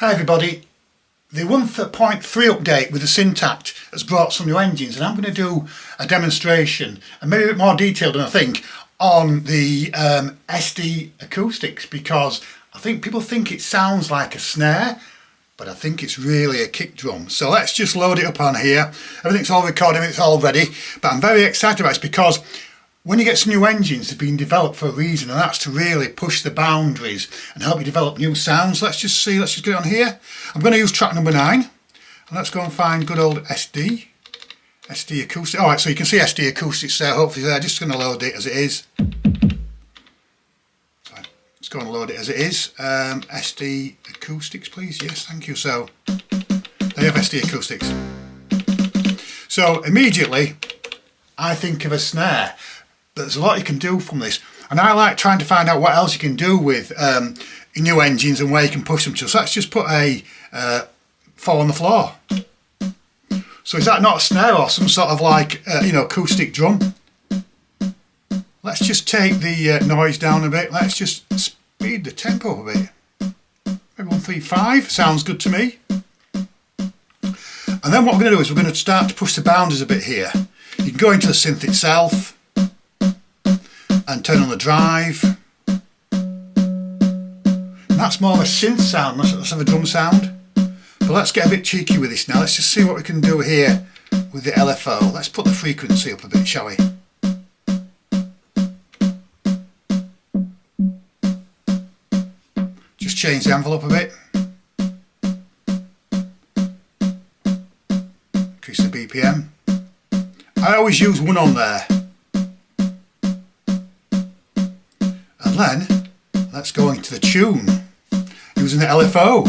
Hi everybody, the 1.3 update with the Syntakt has brought some new engines, and I'm going to do a demonstration, and maybe a bit more detailed than I think, on the SD Acoustics, because I think people think it sounds like a snare, but I think it's really a kick drum. So let's just load it up on here. Everything's all recorded, it's all ready, but I'm very excited about it because when you get some new engines, they've been developed for a reason, and that's to really push the boundaries and help you develop new sounds. Let's just get it on here. I'm going to use track number 9, and let's go and find good old SD Acoustics. Alright, so you can see SD Acoustics there, hopefully there. Just going to load it as it is. So let's go and load it as it is. SD Acoustics, please. Yes, thank you. So they have SD Acoustics. So immediately I think of a snare. There's a lot you can do from this, and I like trying to find out what else you can do with new engines and where you can push them to. So let's just put a fall on the floor. So is that not a snare or some sort of like acoustic drum? Let's just take the noise down a bit. Let's just speed the tempo a bit. Maybe 135 sounds good to me. And then what we're going to do is we're going to start to push the boundaries a bit here. You can go into the synth itself and turn on the drive. And that's more of a synth sound, less of a drum sound. But let's get a bit cheeky with this now. Let's just see what we can do here with the LFO. Let's put the frequency up a bit, shall we? Just change the envelope a bit. Increase the BPM. I always use 1 on there. And then, let's go into the tune, using the LFO.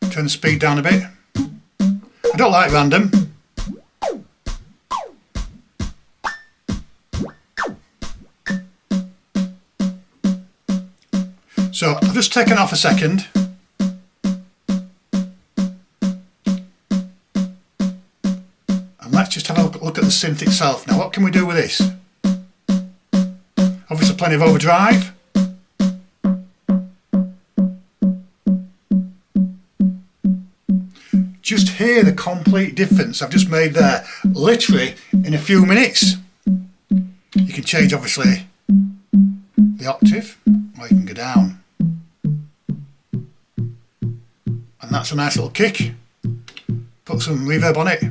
Turn the speed down a bit. I don't like random. So I've just taken off a second. And let's just have a look at the synth itself. Now what can we do with this? Obviously plenty of overdrive. Just hear the complete difference I've just made there, literally in a few minutes. You can change obviously the octave, or you can go down. And that's a nice little kick. Put some reverb on it.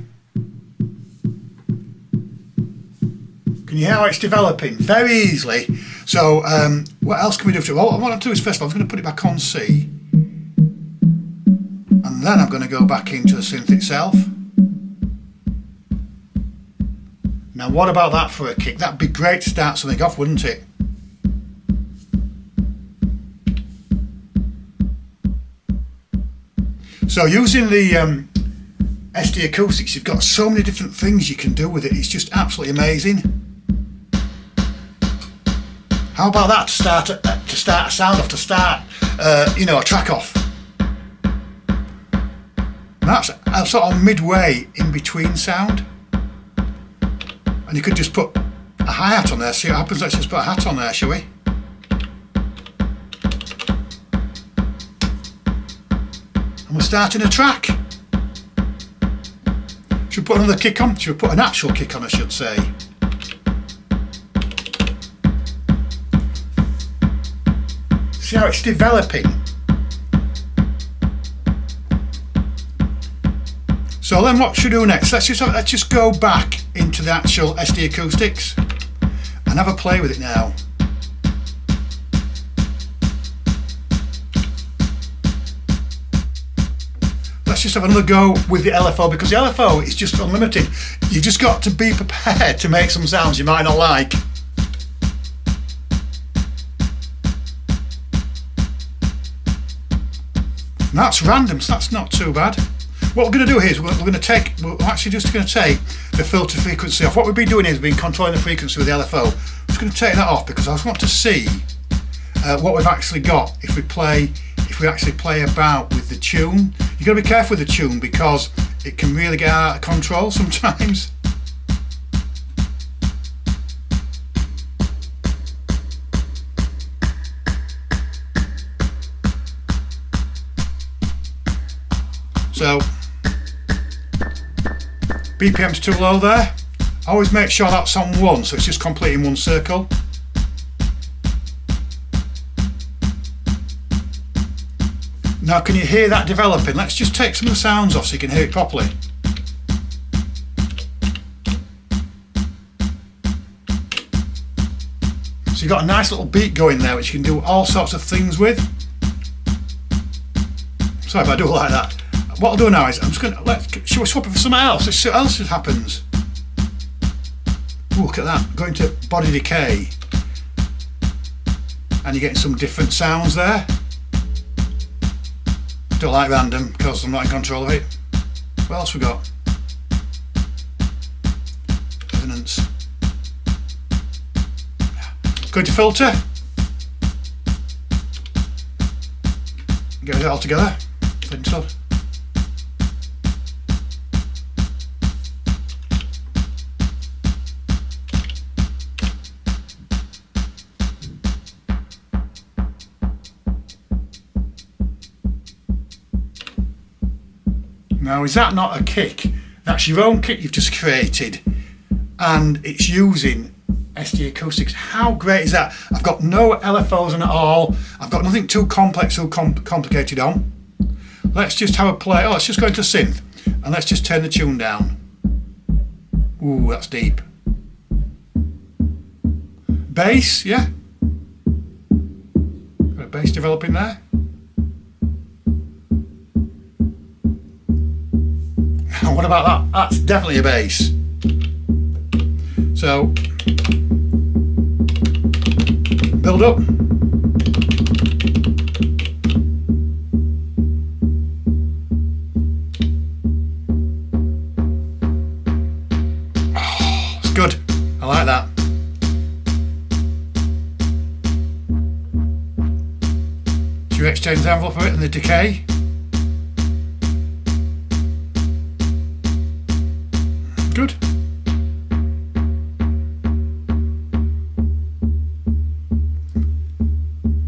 Can you hear how it's developing? Very easily. So what else can we do to it? Well, what I want to do is first of all, I'm going to put it back on C. And then I'm going to go back into the synth itself. Now what about that for a kick? That'd be great to start something off, wouldn't it? So using the SD Acoustics, you've got so many different things you can do with it. It's just absolutely amazing. How about that to start a sound off, to start a track off? And that's a sort of midway in between sound. And you could just put a hi-hat on there, see what happens. Let's just put a hat on there, shall we? And we're starting a track. Should we put another kick on? Should we put an actual kick on, I should say? See how it's developing? So then what should we do next? Let's just go back into the actual SD Acoustics and have a play with it now. Let's just have another go with the LFO, because the LFO is just unlimited. You've just got to be prepared to make some sounds you might not like. And that's random, so that's not too bad. What we're going to do here is we're actually just going to take the filter frequency off. What we've been doing is we've been controlling the frequency with the LFO. I'm just going to take that off because I just want to see what we've actually got if we actually play about with the tune. You've got to be careful with the tune because it can really get out of control sometimes. So BPM's too low there. Always make sure that's on 1, so it's just completing one circle. Now can you hear that developing? Let's just take some of the sounds off so you can hear it properly. So you've got a nice little beat going there which you can do all sorts of things with. Sorry if I do it like that. What I'll do now is I'm just going to shall we swap it for something else? Let's see what else happens. Ooh, look at that, going to body decay. And you're getting some different sounds there. Don't like random because I'm not in control of it. What else we got? Resonance. Going to filter. Get it all together. Filter. Now is that not a kick? That's your own kick you've just created and it's using SD Acoustics. How great is that? I've got no LFOs on at all. I've got nothing too complex or complicated on. Let's just have a play. Oh, let's just go into synth and let's just turn the tune down. Ooh, that's deep. Bass, yeah. Got a bass developing there. What about that? That's definitely a bass. So, build up. Oh, it's good. I like that. Do you exchange the envelope of it and the decay? Good.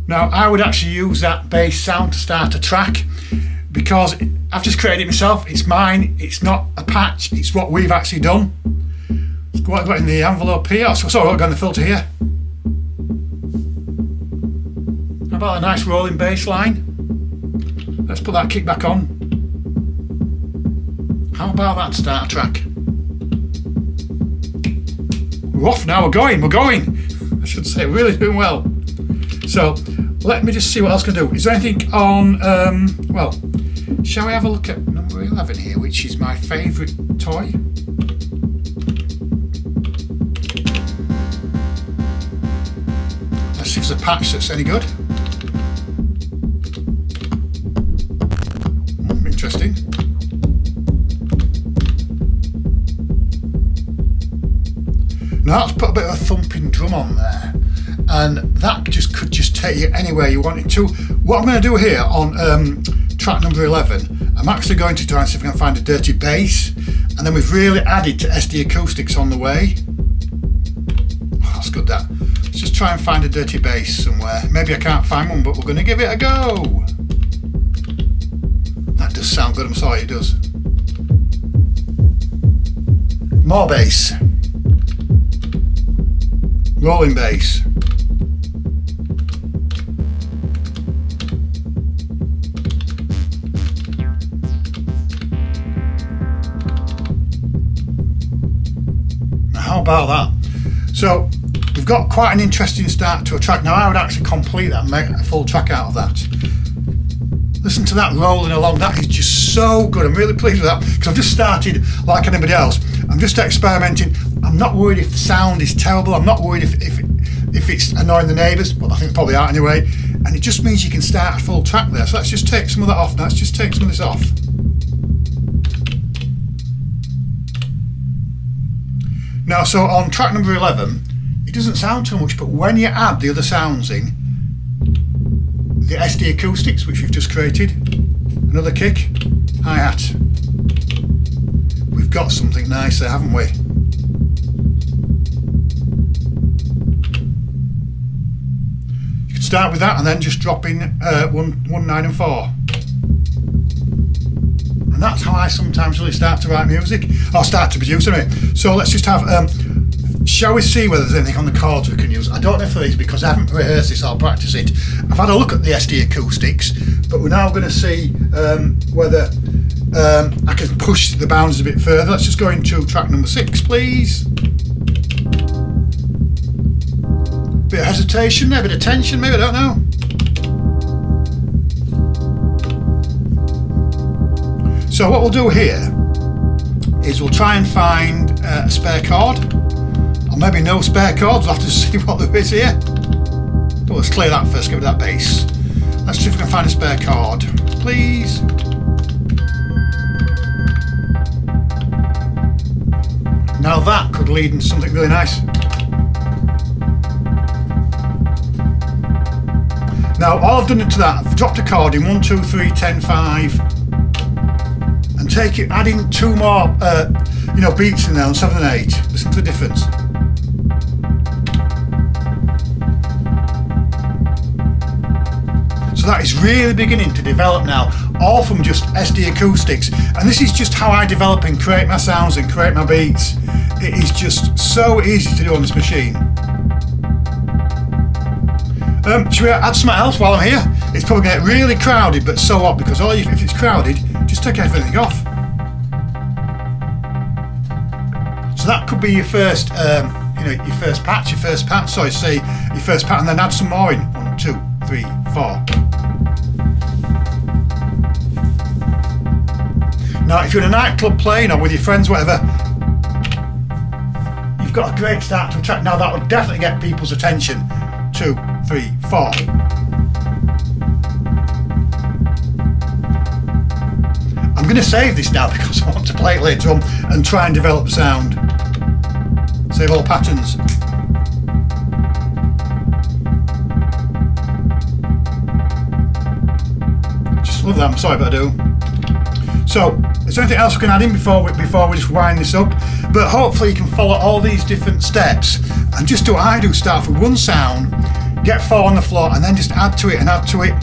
Now I would actually use that bass sound to start a track because I've just created it myself. It's mine. It's not a patch. It's what we've actually done. Let's go what I've got in the envelope here. Sorry, I've got in the filter here. How about a nice rolling bass line? Let's put that kick back on. How about that to start a track? We're off now, we're going. I should say, really doing well. So, let me just see what else I can do. Is there anything on, well, shall we have a look at number 11 here, which is my favourite toy? Let's see if there's a patch that's any good. Interesting. Now let's put a bit of a thumping drum on there, and that could just take you anywhere you want it to. What I'm going to do here on track number 11, I'm actually going to try and see if I can find a dirty bass, and then we've really added to SD Acoustics on the way. Oh, that's good that. Let's just try and find a dirty bass somewhere. Maybe I can't find one, but we're going to give it a go. That does sound good, I'm sorry, it does. More bass. Rolling bass. Now how about that? So we've got quite an interesting start to a track. Now I would actually complete that and make a full track out of that. Listen to that rolling along, that is just so good. I'm really pleased with that because I've just started like anybody else. I'm just experimenting. I'm not worried if the sound is terrible. I'm not worried if it's annoying the neighbours, but I think probably are anyway. And it just means you can start a full track there. So let's just take some of that off now. Let's just take some of this off. Now, so on track number 11, it doesn't sound too much, but when you add the other sounds in, the SD Acoustics, which we've just created, another kick, hi-hat. We've got something nice there, haven't we? You could start with that and then just drop in 1, 9 and 4. And that's how I sometimes really start to write music, or start to produce anyway. So let's just have, shall we see whether there's anything on the chords we can use? I don't know if there is because I haven't rehearsed this or practiced it. I've had a look at the SD Acoustics, but we're now going to see whether I can push the boundaries a bit further. Let's just go into track number 6, please. Bit of hesitation there, a bit of tension maybe, I don't know. So what we'll do here is we'll try and find a spare chord, or maybe no spare chords. We'll have to see what there is here. But let's clear that first, get rid of that bass. Let's see if we can find a spare chord, please. Now that could lead into something really nice. Now all I've done to that, I've dropped a chord in 1, 2, 3, 10, 5. And take it, add in 2 more beats in there on 7 and 8. Listen to the difference. So that is really beginning to develop now, all from just SD Acoustics. And this is just how I develop and create my sounds and create my beats. It is just so easy to do on this machine. Should we add something else while I'm here? It's probably going to get really crowded, but so what? Because if it's crowded, just take everything off. So that could be your first, your first patch. Sorry, say your first patch, and then add some more in. 1, 2, 3, 4. Now, if you're in a nightclub playing or with your friends, whatever, you've got a great start to a track. Now that would definitely get people's attention. 2, 3, 4. I'm going to save this now because I want to play it later on and try and develop sound. Save all patterns. Just love that, I'm sorry but I do. So, is there anything else we can add in before we just wind this up? But hopefully you can follow all these different steps and just do what I do, start off with one sound, get 4 on the floor and then just add to it and add to it.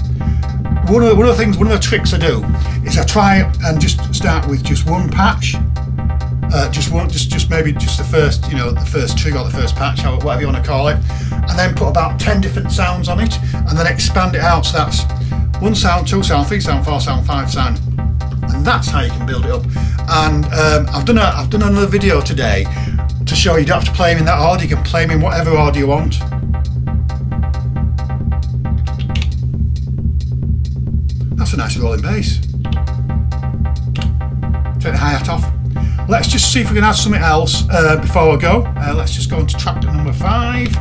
One of the tricks I do is I try and just start with just one patch, maybe just the first, the first trig or the first patch, whatever you want to call it, and then put about 10 different sounds on it, and then expand it out. So that's 1 sound, 2 sound, 3 sound, 4 sound, 5 sound, and that's how you can build it up. And I've done another video today to show you don't have to play them in that order. You can play them in whatever order you want. That's a nice rolling bass. Take the hi-hat off. Let's just see if we can add something else before I go. Let's just go into track number 5.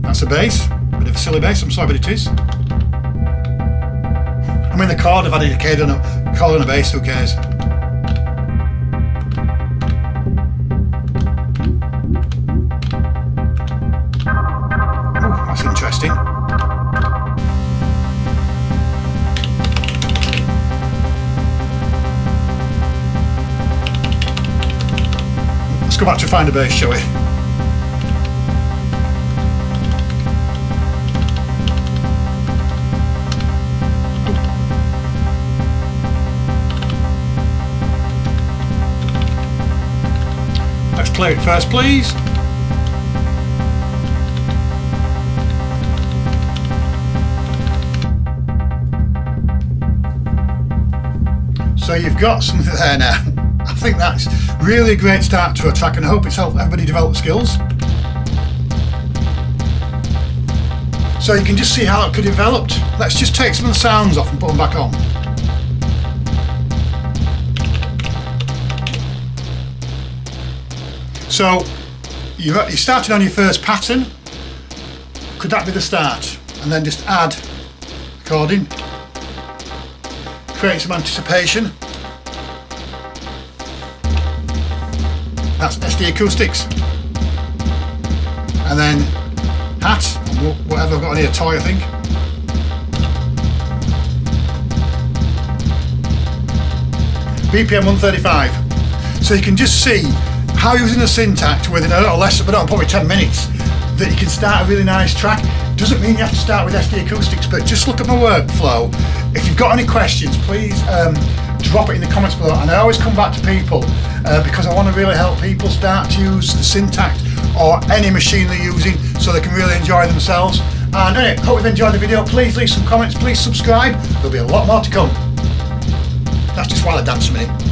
That's a bass. Bit of a silly bass, I'm sorry, but it is. I mean, the chord, I've added a chord on a bass, who cares? Oh, that's interesting. Let's go back to find a bass, shall we? Let's play it first, please. So you've got something there now. I think that's really a great start to a track, and I hope it's helped everybody develop skills. So you can just see how it could have developed. Let's just take some of the sounds off and put them back on. So you're starting on your first pattern. Could that be the start? And then just add chording, create some anticipation. That's SD Acoustics. And then hat, whatever I've got on here, toy I think. BPM 135. So you can just see how using the Syntakt within a little less, but probably 10 minutes, that you can start a really nice track. Doesn't mean you have to start with SD Acoustics, but just look at my workflow. If you've got any questions, please drop it in the comments below, and I always come back to people because I want to really help people start to use the Syntakt or any machine they're using so they can really enjoy themselves. And anyway, hope you've enjoyed the video. Please leave some comments, please subscribe. There'll be a lot more to come. That's just while I dance a minute.